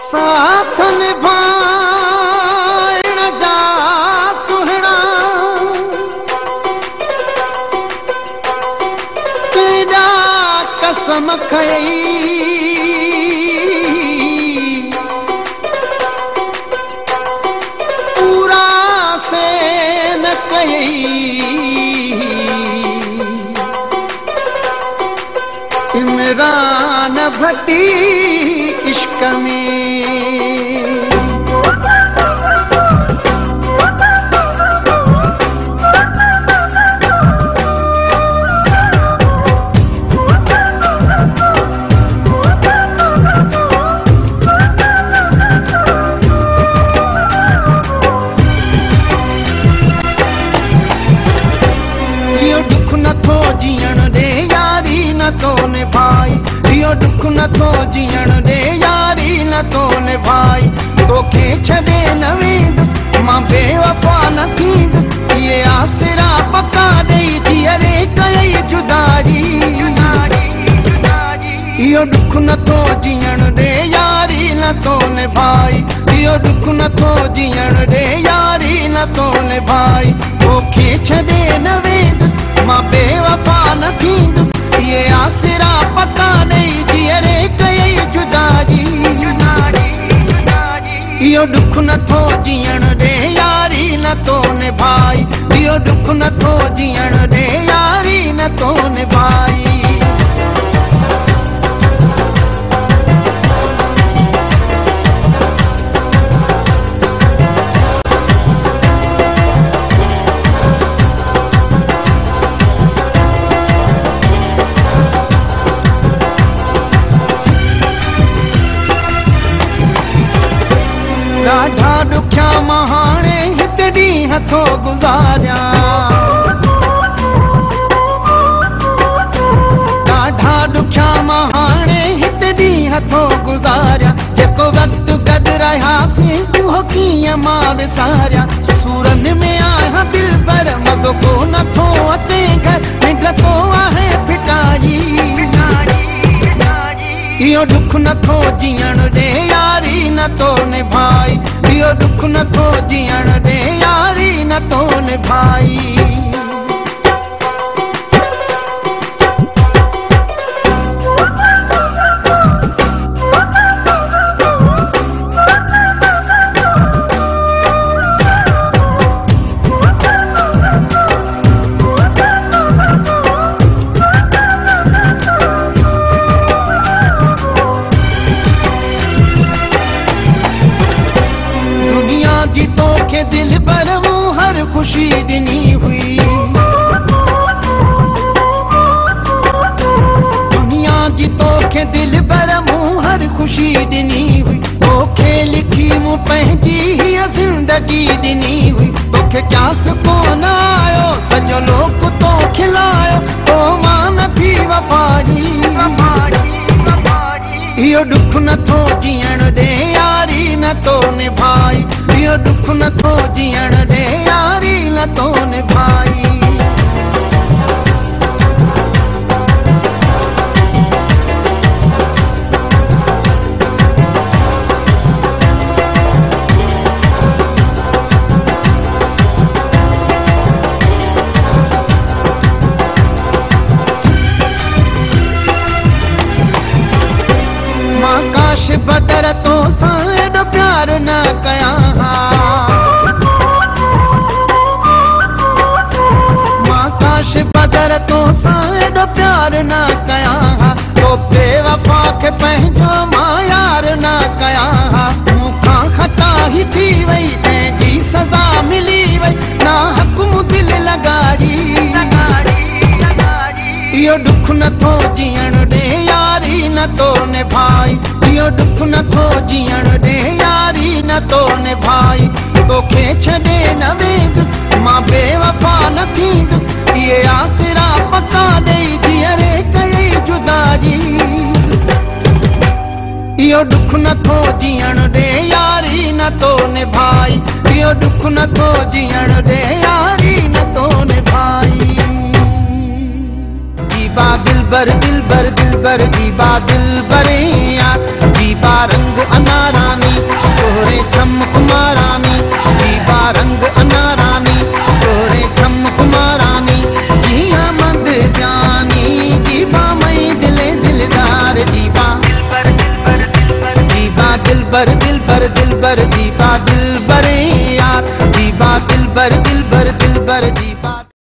साथ निभाइण जा सुहिणा केॾा कसम खई पूरा से न कई इमरान भट्टी इश्क में दुख नथो जीअण दे यारी न तो निभाई इहो दुख नथो जीअण दे यारी न तो निभाई तोखे छॾे न वेंदुसि मां बेवफ़ा न थींदुसि इहे आसरा पका ॾेई धीअरे कई जुदाई इहो दुख नथो जीअण दे यारी न तो निभाई इहो दुख नथो जीअण दे यारी न तो निभाई तोखे छॾे न वेंदुसि मां बेवफ़ा न थींदुसि इहे आसरा पका ॾेई धीअरे कई जुदाई इहो दुख नथो जीअण दे यारी न तो निभाई इहो दुख नथो जीअण दे यारी न तो निभाई ॾाढा ॾुखिया मां हाणे हिते ॾींहं थो गुज़ारियां ॾाढा ॾुखिया मां हाणे हिते ॾींहं थो गुज़ारियां जेको वक़्तु गॾु रहियासीं उहो कीअं मां विसारियां सूरनि में आहियां दिलि पर मज़ो को नथो अचे घर निंड तो आहे फिटाई इहो दुख नथो जीअण दे यारी न तो निभाई इहो दुख नथो जीअण दे यारी न तो निभाई जी तोखे दिल पर मूं हर खुशी ॾिनी हुई दुनिया जी तोखे दिल पर मूं हर खुशी ॾिनी हुई तोखे लिखी मूं पंहिंजी हीअ ज़िंदगी ॾिनी हुई तोखे क्यास कोन आयो सॼो लोक तो खिलायो तो मां नथी वफ़ाई इहो दुख नथो जीअण दे यारी न तो निभाई इहो दुख नथो जीअण दे यारी न तो निभाई मां काश बदर तो सां एॾो प्यार न कयां मां काश बदर तो सां एॾो प्यार न कयां तो बेवफ़ा खे पंहिंजो मां यार न कयां मूंखां ख़ता ही थी वई तंहिंजी सज़ा मिली वई ना हक़ मूं दिलि लॻाई इहो दुख नथो जीअण दे यारी न तो निभाई इहो दुख नथो जीअण दे यारी न तो निभाई तोखे छॾे न वेंदुसि मां बेवफ़ा न थींदुसि इहे आसरा पका ॾेई धीअरे कई जुदाई इहो दुख नथो जीअण दे यारी न तो निभाई इहो दुख नथो जीअण दे यारी न तो निभाई जीबा दिलबर दिलबर दिलबर जीबा दिलबरे यार जीबा रंग अनारानी सोहरे चमक मारानी, जीबा रंग अनारानी सोहरे चमक मारानी, जिया मद जानी जीबा मई दिले दिलदार, जीबा जीबा दिलबर दिलबर दिलबर, जीबा दिलबर यार, जीबा दिलबर दिलबर दिलबर, जीबा।